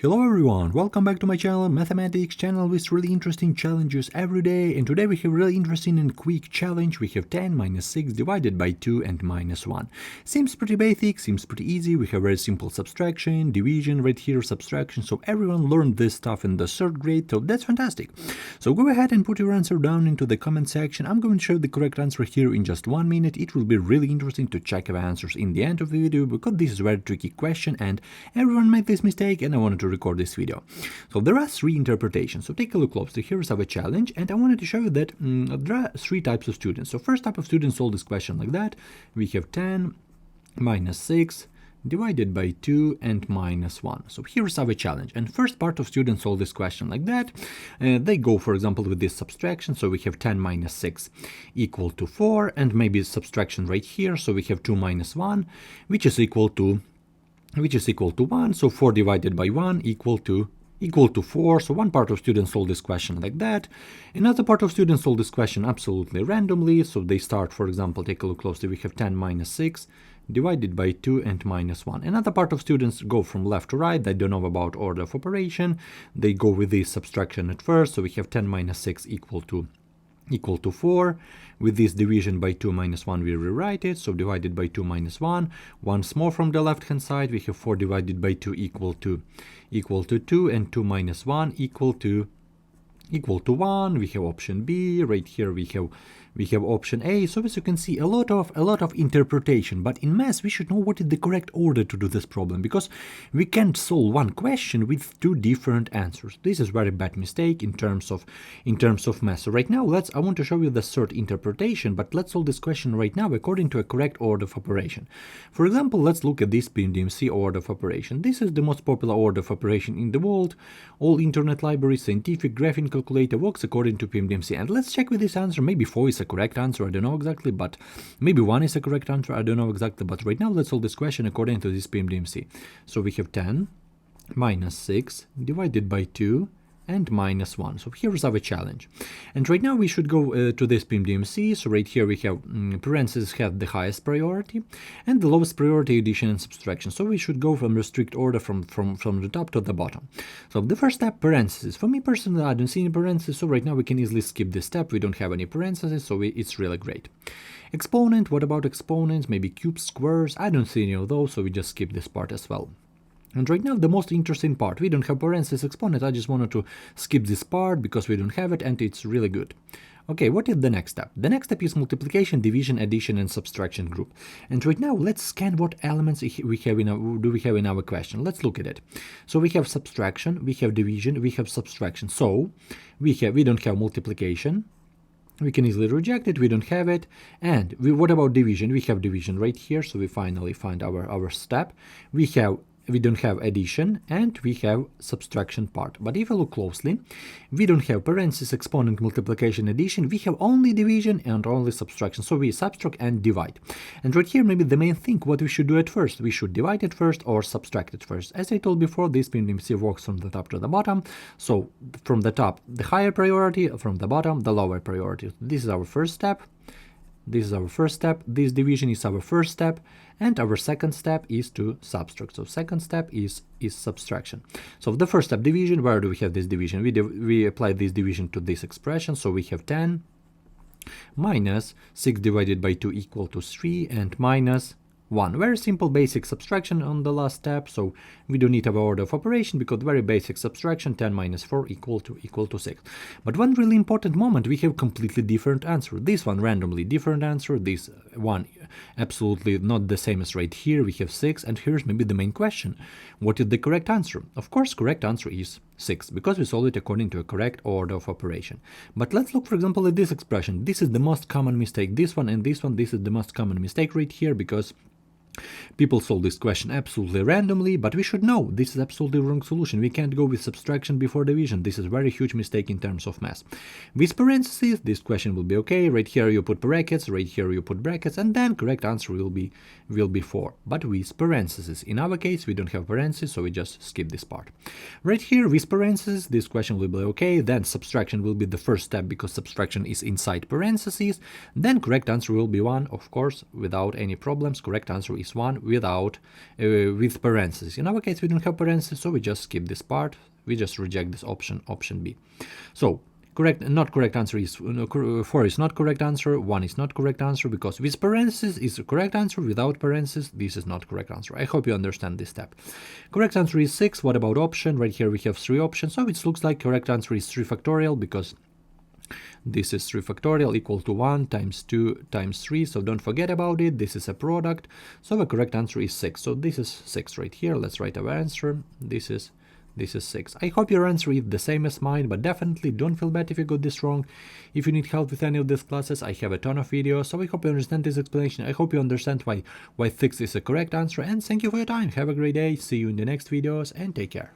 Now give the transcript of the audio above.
Hello everyone, welcome back to my channel, Mathematics channel with really interesting challenges every day, and today we have really interesting and quick challenge. We have 10 minus 6 divided by 2 and minus 1. Seems pretty basic, seems pretty easy. We have very simple subtraction, division right here, subtraction, so everyone learned this stuff in the 3rd grade, so that's fantastic. So go ahead and put your answer down into the comment section. I'm going to show the correct answer here in just 1 minute. It will be really interesting to check our answers in the end of the video because this is a very tricky question and everyone made this mistake and I wanted to record this video. So there are 3 interpretations, so take a look closely. Here's our challenge, and I wanted to show you that there are 3 types of students. So first type of students solve this question like that. We have 10 minus 6 divided by 2 and minus 1. So here's our challenge, and first part of students solve this question like that. They go, for example, with this subtraction, so we have 10 minus 6 equal to 4, and maybe subtraction right here, so we have 2 minus 1, which is equal to 1, so 4 divided by 1 equal to 4. So one part of students solve this question like that. Another part of students solve this question absolutely randomly. So they start, for example, take a look closely, we have 10 minus 6 divided by 2 and minus 1. Another part of students go from left to right. They don't know about order of operation. They go with this subtraction at first. So we have 10 minus 6 equal to 4. With this division by 2 minus 1 we rewrite it, so divided by 2 minus 1. Once more from the left hand side we have 4 divided by 2 equal to 2, and 2 minus 1 equal to 1. We have option B. Right here we have option A. So as you can see, a lot of interpretation, but in math we should know what is the correct order to do this problem, because we can't solve one question with 2 different answers. This is very bad mistake in terms of math. So right now I want to show you the 3rd interpretation, but let's solve this question right now according to a correct order of operation. For example, let's look at this PEMDAS order of operation. This is the most popular order of operation in the world. All internet libraries, scientific graphing calculator works according to PEMDAS, and let's check with this answer. Maybe 4 is a correct answer, I don't know exactly, but maybe 1 is a correct answer, I don't know exactly, but right now let's solve this question according to this PEMDAS. So we have 10 minus 6 divided by 2 and minus 1. So here's our challenge, and right now we should go to this PEMDAS. So right here we have parentheses have the highest priority and the lowest priority, addition and subtraction. So we should go from the strict order from the top to the bottom. So the first step, parentheses. For me personally, I don't see any parentheses, so right now we can easily skip this step. We don't have any parentheses, so it's really great. Exponent, what about exponents? Maybe cubes, squares? I don't see any of those, so we just skip this part as well. And right now the most interesting part, we don't have parentheses exponent. I just wanted to skip this part because we don't have it and it's really good. Okay, what is the next step? The next step is multiplication, division, addition and subtraction group. And right now let's scan what elements we have in our question. Let's look at it. So we have subtraction, we have division, we have subtraction. So we don't have multiplication. We can easily reject it, we don't have it. And what about division? We have division right here, so we finally find our step. We don't have addition and we have subtraction part. But if you look closely, we don't have parentheses, exponent, multiplication, addition. We have only division and only subtraction. So we subtract and divide. And right here, maybe the main thing, what we should do at first. We should divide it first or subtract it first. As I told before, this PEMDAS works from the top to the bottom. So from the top, the higher priority, from the bottom, the lower priority. This is our first step. This is our first step, this division is our first step, and our second step is to subtract. So second step is subtraction. So the first step, division, where do we have this division? We apply this division to this expression, so we have 10 minus 6 divided by 2 equal to 3 and minus 1. Very simple basic subtraction on the last step, so we don't need our order of operation because very basic subtraction, 10 minus 4 equal to 6. But one really important moment, we have completely different answer. This one randomly different answer, this one absolutely not the same as right here. We have 6, and here's maybe the main question. What is the correct answer? Of course, correct answer is 6, because we solve it according to a correct order of operation. But let's look, for example, at this expression. This is the most common mistake. This one and this one, this is the most common mistake right here, because people solve this question absolutely randomly, but we should know this is absolutely wrong solution. We can't go with subtraction before division. This is a very huge mistake in terms of math. With parentheses, this question will be okay. Right here you put brackets, right here you put brackets, and then correct answer will be 4. But with parentheses. In our case, we don't have parentheses, so we just skip this part. Right here with parentheses, this question will be okay. Then subtraction will be the first step because subtraction is inside parentheses. Then correct answer will be 1, of course, without any problems. Correct answer is is 1 without with parentheses. In our case, we don't have parentheses, so we just skip this part. We just reject this option, option B. So not correct answer is 4 is not correct answer, 1 is not correct answer, because with parentheses is the correct answer, without parentheses this is not correct answer. I hope you understand this step. Correct answer is 6. What about option? Right here we have 3 options, so it looks like correct answer is 3 factorial, because this is 3 factorial equal to 1 times 2 times 3, so don't forget about it. This is a product, so the correct answer is 6. So this is 6 right here. Let's write our answer. This is 6. I hope your answer is the same as mine, but definitely don't feel bad if you got this wrong. If you need help with any of these classes, I have a ton of videos, so I hope you understand this explanation. I hope you understand why 6 is the correct answer, and thank you for your time. Have a great day, see you in the next videos, and take care.